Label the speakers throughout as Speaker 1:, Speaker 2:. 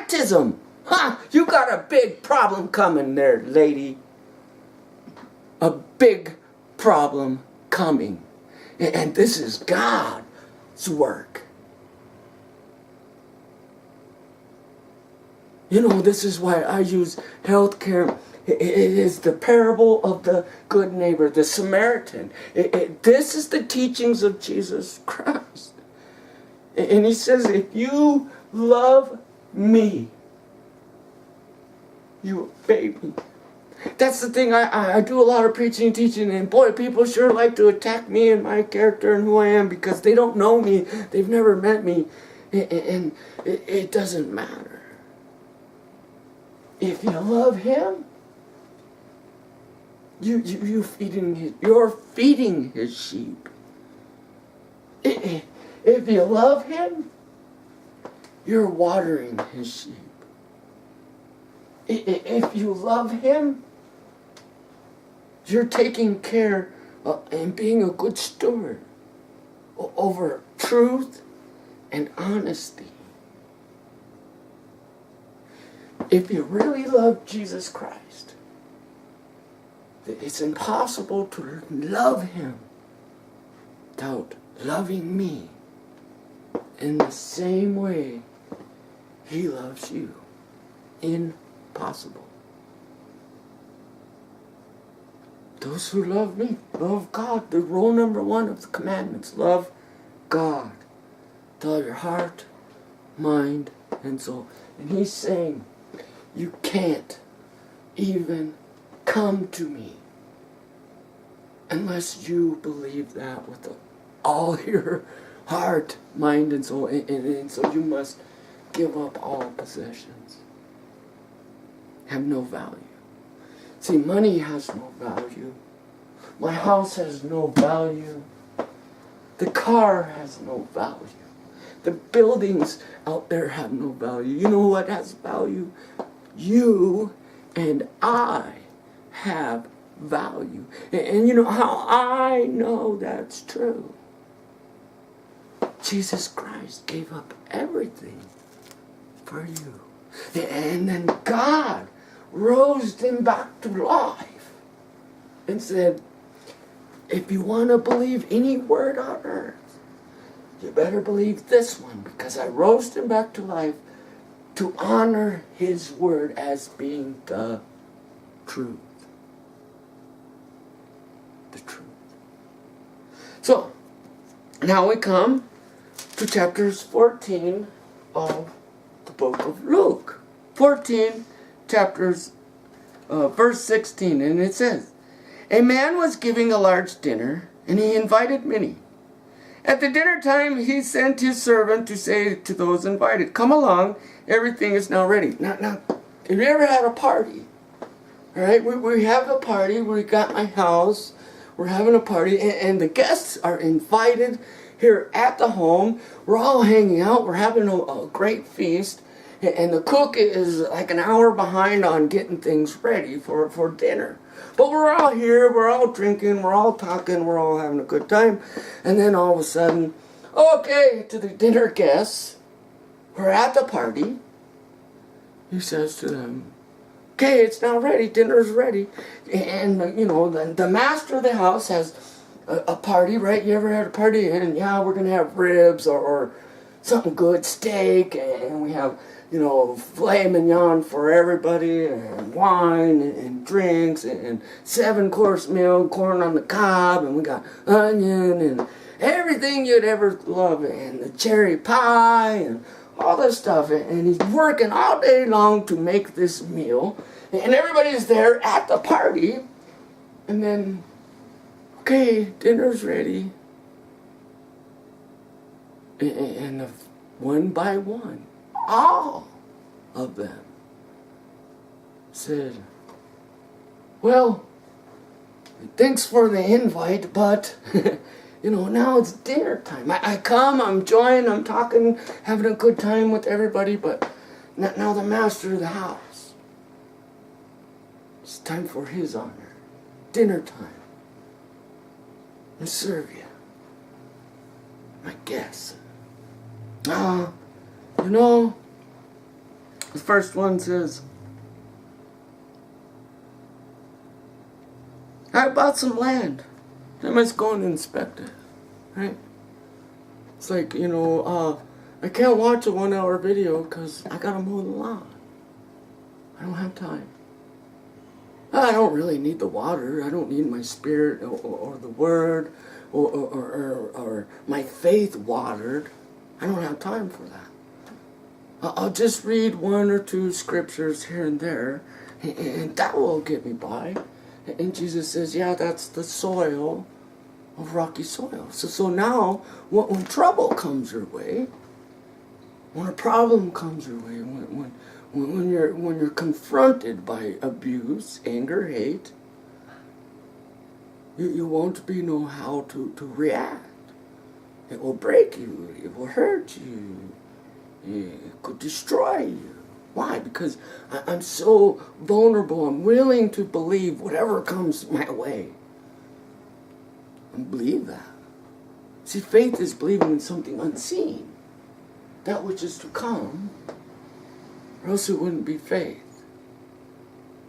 Speaker 1: baptism. You got a big problem coming there, lady. A big problem coming. And this is God's work. You know, this is why I use healthcare. It is the parable of the good neighbor, the Samaritan. This is the teachings of Jesus Christ. And he says, if you love me, you obey me. That's the thing. I do a lot of preaching and teaching, and boy, people sure like to attack me and my character and who I am because they don't know me. They've never met me. And it doesn't matter. If you love him, you're feeding his sheep. If you love him, you're watering his sheep. If you love him, you're taking care and being a good steward over truth and honesty. If you really love Jesus Christ, it's impossible to love him without loving me in the same way he loves you. Impossible. Those who love me, love God. The rule number one of the commandments, love God with all your heart, mind, and soul. And he's saying, you can't even come to me unless you believe that with all your heart, mind, and soul. And so you must give up all possessions. Have no value. See, money has no value. My house has no value. The car has no value. The buildings out there have no value. You know what has value? You and I have value. And you know how I know that's true? Jesus Christ gave up everything for you. And then God rose him back to life and said, if you want to believe any word on earth, you better believe this one, because I rose him back to life to honor his word as being the truth. The truth. So, now we come to chapters 14 of the book of Luke. 14 chapters, verse 16, and it says, a man was giving a large dinner, and he invited many. At the dinner time, he sent his servant to say to those invited, come along, everything is now ready. Now, have you ever had a party? All right, we have a party. We got my house. We're having a party, and the guests are invited here at the home. We're all hanging out. We're having a great feast, and the cook is like an hour behind on getting things ready for dinner. But we're all here, we're all drinking, we're all talking, we're all having a good time. And then all of a sudden, okay, to the dinner guests, we're at the party. He says to them, okay, it's now ready, dinner's ready. And, you know, the master of the house has a party, right? You ever had a party? And yeah, we're going to have ribs or something good, steak, and we have, you know, filet mignon for everybody, and wine, and drinks, and 7-course meal, corn on the cob, and we got onion, and everything you'd ever love, and the cherry pie, and all this stuff, and he's working all day long to make this meal, and everybody's there at the party, and then, okay, dinner's ready, and one by one, all of them said, well, thanks for the invite, but you know, now it's dinner time. I come, I'm enjoying, I'm talking, having a good time with everybody, but now the master of the house, it's time for his honor. Dinner time. And serve you, my guests. You know, The first one says, I bought some land. I must go and inspect it. Right? It's like, I can't watch a 1 hour video because I gotta mow the lawn. I don't have time. I don't really need the water. I don't need my spirit or the word or my faith watered. I don't have time for that. I'll just read 1 or 2 scriptures here and there, and that will get me by. And Jesus says, yeah, that's the soil of rocky soil. So now, when trouble comes your way, when a problem comes your way, when you're confronted by abuse, anger, hate, you won't know how to react. It will break you. It will hurt you. It could destroy you. Why? Because I'm so vulnerable. I'm willing to believe whatever comes my way. And believe that. See, faith is believing in something unseen. That which is to come, or else it wouldn't be faith.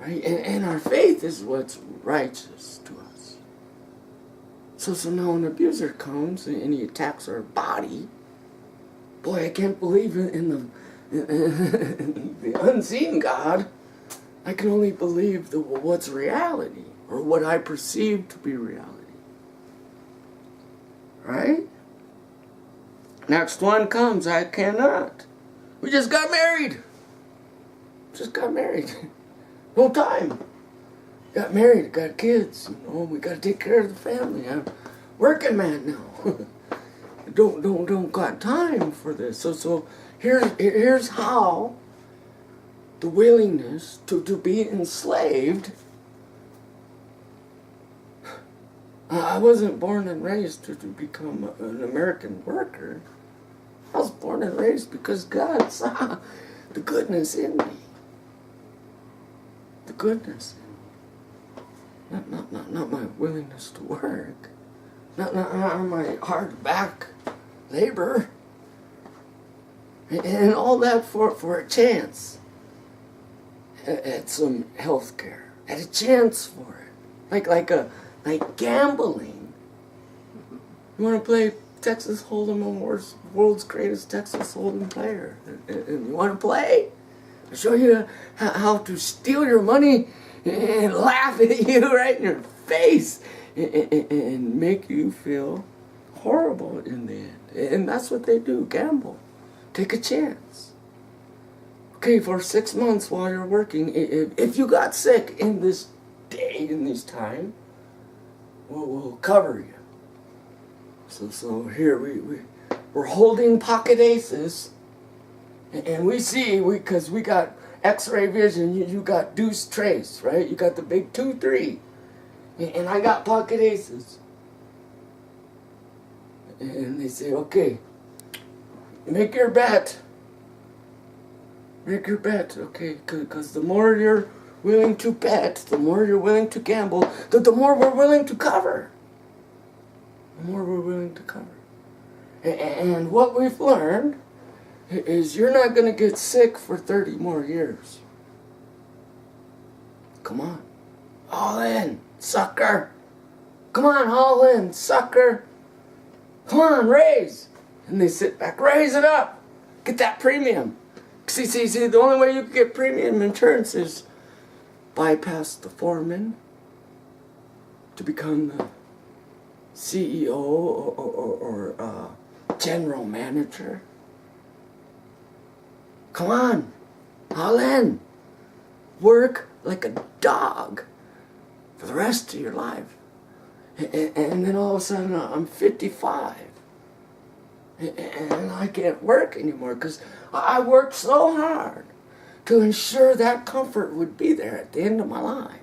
Speaker 1: Right? And our faith is what's righteous to us. So now an abuser comes and he attacks our body. Boy, I can't believe in the unseen God. I can only believe what's reality, or what I perceive to be reality. Right? Next one comes, I cannot. We just got married. No time. Got married, got kids. We got to take care of the family. I'm a working man now. Don't got time for this. So here's how the willingness to be enslaved. I wasn't born and raised to become an American worker. I was born and raised because God saw the goodness in me. The goodness in me. Not my willingness to work. Not my hard back labor. And all that for a chance at some health care. At a chance for it. Like gambling. You want to play Texas Hold'em, world's greatest Texas Hold'em player. And you want to play? I'll show you how to steal your money and laugh at you right in your face and make you feel horrible in the end. And that's what they do, gamble. Take a chance. Okay, for 6 months while you're working, if you got sick in this day, in this time, we'll cover you. So here we're holding pocket aces, and we see, because we got x-ray vision, you got deuce trace, right? You got the big 2-3, and I got pocket aces. And they say, okay, make your bet, okay, because the more you're willing to bet, the more you're willing to gamble, the more we're willing to cover. And what we've learned is you're not going to get sick for 30 more years. Come on. All in, sucker. Come on, all in, sucker. Come on, raise. And they sit back, raise it up. Get that premium. See, the only way you can get premium insurance is bypass the foreman to become the CEO or general manager. Come on, all in. Work like a dog for the rest of your life. And then all of a sudden I'm 55. And I can't work anymore because I worked so hard to ensure that comfort would be there at the end of my life.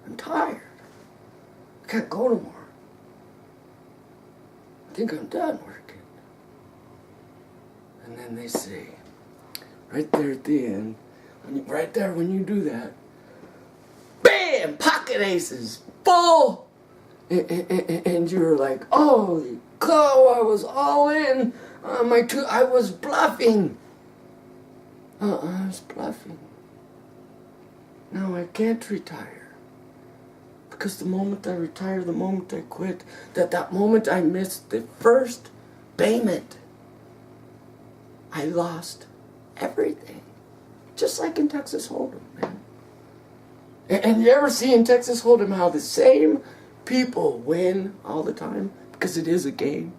Speaker 1: I'm tired. I can't go no more. I think I'm done working. And then they say, right there at the end, when you do that, bam, pocket aces, full. And you're like, holy cow, I was all in on my I was bluffing. I was bluffing. No, I can't retire. Because the moment I retire, the moment I quit, that moment I missed the first payment, I lost everything. Just like in Texas Hold'em, man. And you ever see in Texas Hold'em how the same people win all the time? Because it is a game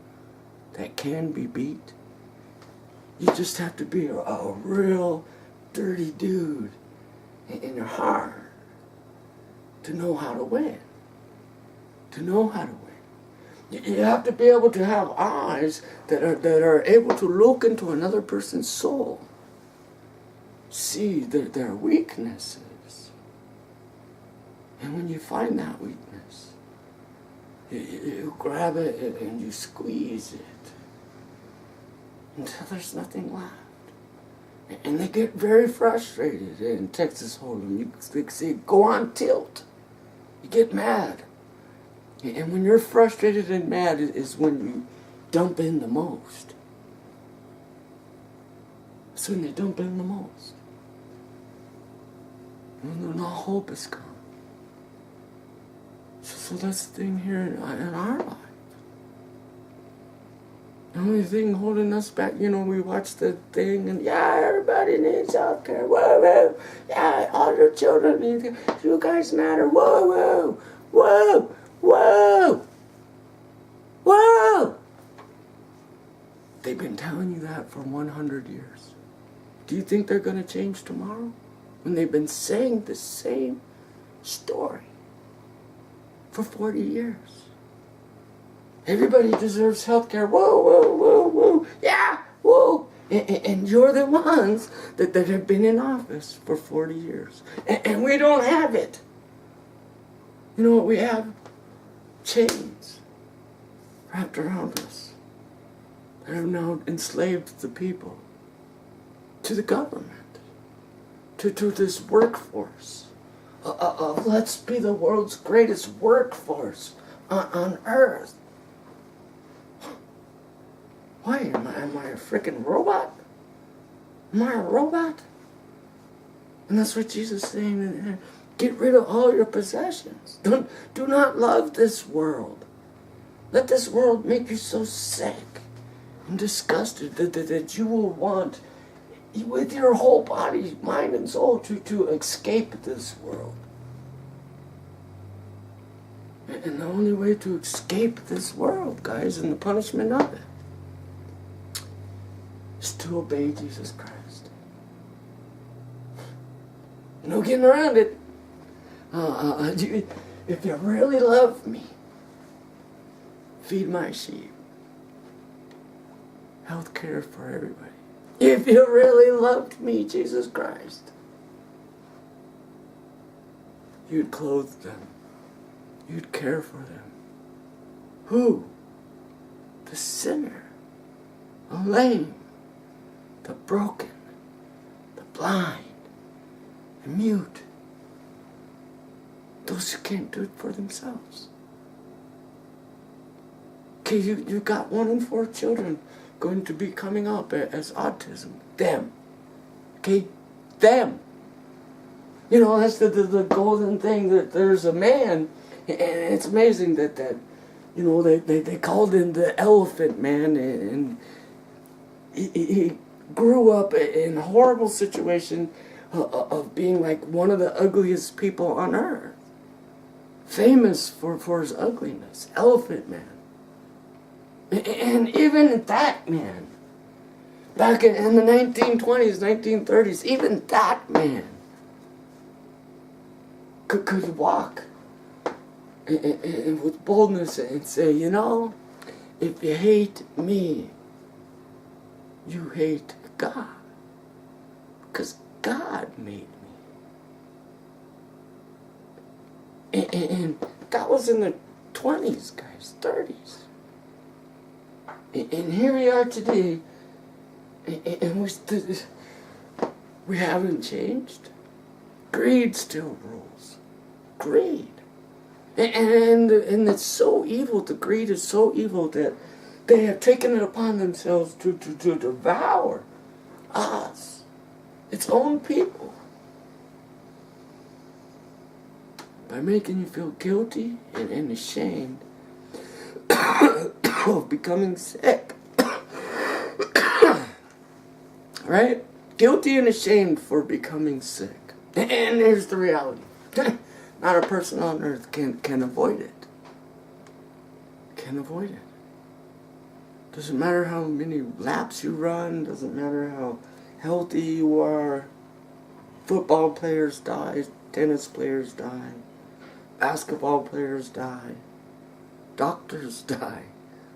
Speaker 1: that can be beat. You just have to be a real dirty dude in your heart to know how to win. To know how to win. You have to be able to have eyes that are able to look into another person's soul. See their weaknesses. And when you find that weakness, you grab it and you squeeze it until there's nothing left. And they get very frustrated in Texas Hold'em. They say, go on tilt. You get mad. And when you're frustrated and mad is when you dump in the most. That's when you dump in the most. When all hope is gone. So that's the thing here in our life. The only thing holding us back, we watch the thing and, yeah, everybody needs health care. Whoa, whoa. Yeah, all your children need, you guys matter. Whoa, whoa, whoa, whoa, whoa. They've been telling you that for 100 years. Do you think they're going to change tomorrow? When they've been saying the same story for 40 years. Everybody deserves health care. Whoa, whoa, whoa, whoa. Yeah, whoa. And you're the ones that have been in office for 40 years. And we don't have it. You know what we have? Chains wrapped around us that have now enslaved the people to the government, to this workforce of let's be the world's greatest workforce on earth. Why? Am I a freaking robot? Am I a robot? And that's what Jesus is saying. Get rid of all your possessions. Do not love this world. Let this world make you so sick and disgusted that you will want, with your whole body, mind, and soul, to escape this world. And the only way to escape this world, guys, and the punishment of it, is to obey Jesus Christ. No getting around it. If you really love me, feed my sheep. Health care for everybody. If you really loved me, Jesus Christ, you'd clothe them. You'd care for them. Who? The sinner, the lame, the broken, the blind, the mute. Those who can't do it for themselves. Okay, you got 1 in 4 children going to be coming up as autism. Them. Okay? Them. That's the golden thing, that there's a man, and it's amazing that they called him the Elephant Man, and he grew up in a horrible situation of being like one of the ugliest people on earth. Famous for his ugliness. Elephant Man. And even that man, back in the 1920s, 1930s, even that man could walk and with boldness and say, if you hate me, you hate God. Because God made me. And that was in the 20s, guys, 30s. And here we are today, and we haven't changed. Greed still rules. Greed. And it's so evil, the greed is so evil that they have taken it upon themselves to devour us. its own people by making you feel guilty and ashamed of becoming sick. Right? Guilty and ashamed for becoming sick. And here's the reality. Not a person on earth can avoid it. Can avoid it. Doesn't matter how many laps you run. Doesn't matter how healthy you are. Football players die. Tennis players die. Basketball players die. Doctors die.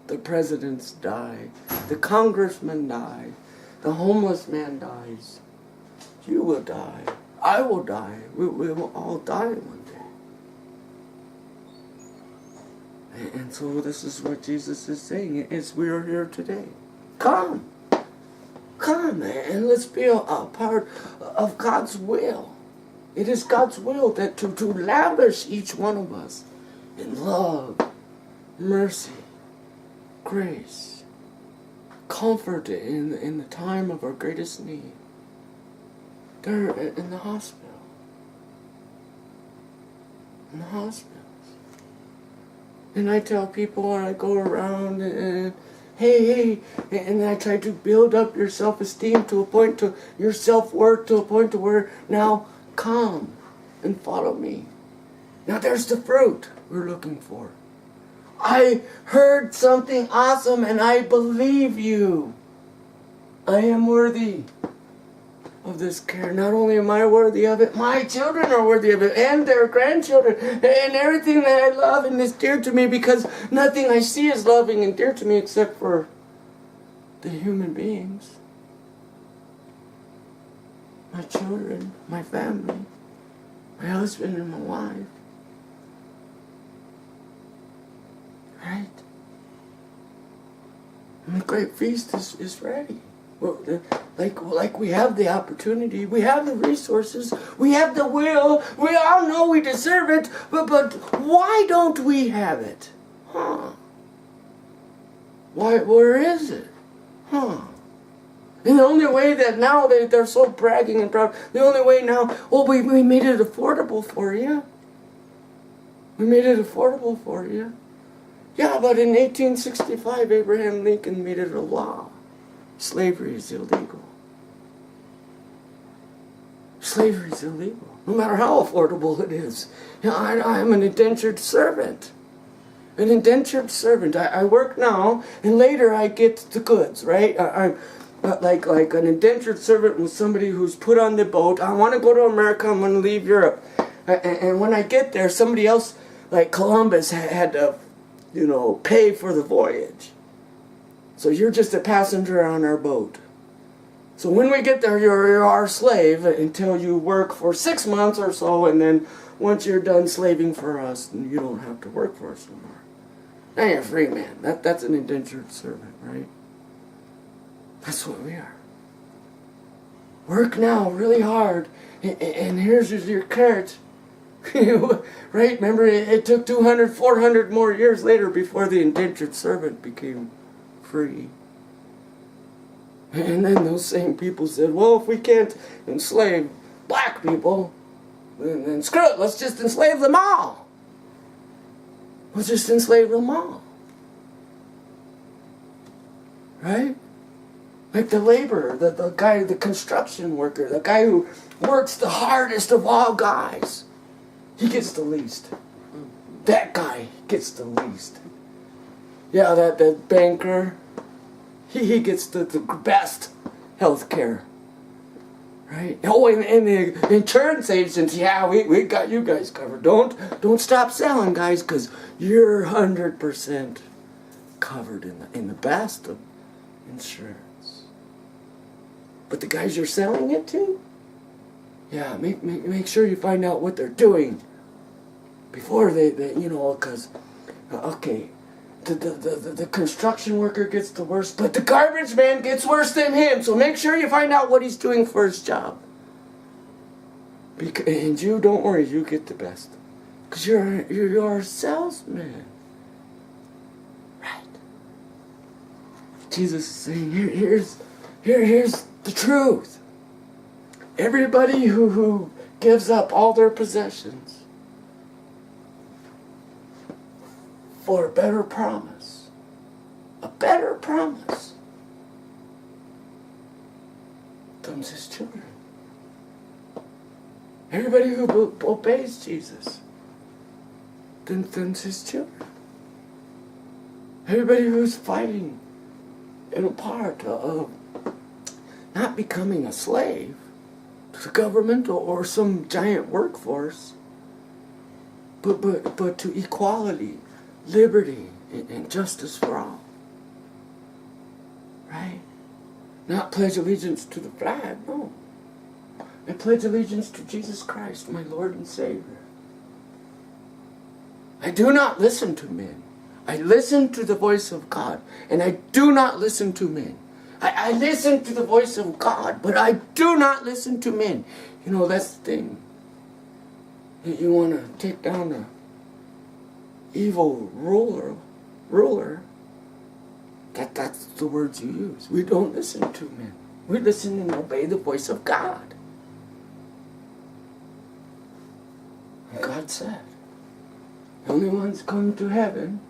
Speaker 1: The presidents die. The congressmen die. The homeless man dies. You will die. I will die. We will all die one day. And so this is what Jesus is saying. Is we are here today. Come. Come and let's be a part of God's will. It is God's will that to lavish each one of us in love, mercy, grace, comfort in the time of our greatest need. They're in the hospital. In the hospitals. And I tell people when I go around and hey, and I try to build up your self-esteem to a point, to your self-worth to a point to where now come and follow me. Now there's the fruit we're looking for. I heard something awesome and I believe you. I am worthy of this care. Not only am I worthy of it, my children are worthy of it, and their grandchildren, and everything that I love and is dear to me, because nothing I see is loving and dear to me except for the human beings. My children, my family, my husband and my wife. Right? And the great feast is ready. Well, like we have the opportunity, we have the resources, we have the will, we all know we deserve it, but why don't we have it? Huh? Where is it? Huh? And the only way that now they're so bragging and proud, the only way now, we made it affordable for you. We made it affordable for you. Yeah, but in 1865, Abraham Lincoln made it a law. Slavery is illegal. Slavery is illegal, no matter how affordable it is. You know, I'm an indentured servant. An indentured servant. I work now, and later I get the goods, right? I'm like an indentured servant with somebody who's put on the boat. I want to go to America, I'm going to leave Europe. And when I get there, somebody else, like Columbus, had to, pay for the voyage. So you're just a passenger on our boat. So when we get there, you're our slave until you work for 6 months or so, and then once you're done slaving for us, then you don't have to work for us anymore. Now you're a free man. That's an indentured servant, right? That's what we are. Work now really hard, and here's your carrot. Right? Remember, it took 200, 400 more years later before the indentured servant became free. And then those same people said, well, if we can't enslave black people, then screw it, let's just enslave them all. Let's just enslave them all. Right? Like the laborer, the guy, the construction worker, the guy who works the hardest of all guys. He gets the least. That guy gets the least. Yeah, that banker, he gets the best health care. Right? Oh, and the insurance agents, yeah, we got you guys covered. Don't stop selling, guys, because you're 100% covered in the best of insurance. But the guys you're selling it to, yeah, make sure you find out what they're doing before they because, okay, the construction worker gets the worst, but the garbage man gets worse than him. So make sure you find out what he's doing for his job. And you, don't worry, you get the best. Because you're a salesman. Right. Jesus is saying, here's the truth. Everybody who gives up all their possessions for a better promise. A better promise. Becomes his children. Everybody who obeys Jesus becomes his children. Everybody who's fighting in a part of not becoming a slave to the government or some giant workforce, but to equality, liberty, and justice for all. Right? Not pledge allegiance to the flag, no. I pledge allegiance to Jesus Christ, my Lord and Savior. I do not listen to men. I listen to the voice of God, and I do not listen to men. I listen to the voice of God, but I do not listen to men. You know, that's the thing. You want to take down the evil ruler. That's the words you use. We don't listen to men. We listen and obey the voice of God. And God said, the only ones come to heaven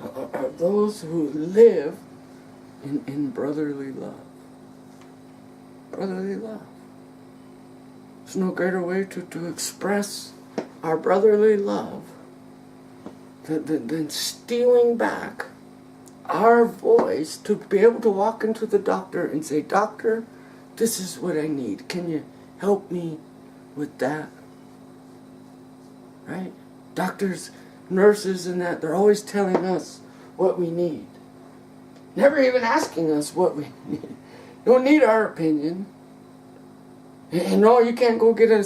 Speaker 1: are those who live in brotherly love. Brotherly love. There's no greater way to express our brotherly love than stealing back our voice to be able to walk into the doctor and say, Doctor, this is what I need. Can you help me with that? Right? Doctors, nurses, and that, they're always telling us what we need. Never even asking us what we need. Don't need our opinion. And no, you can't go get a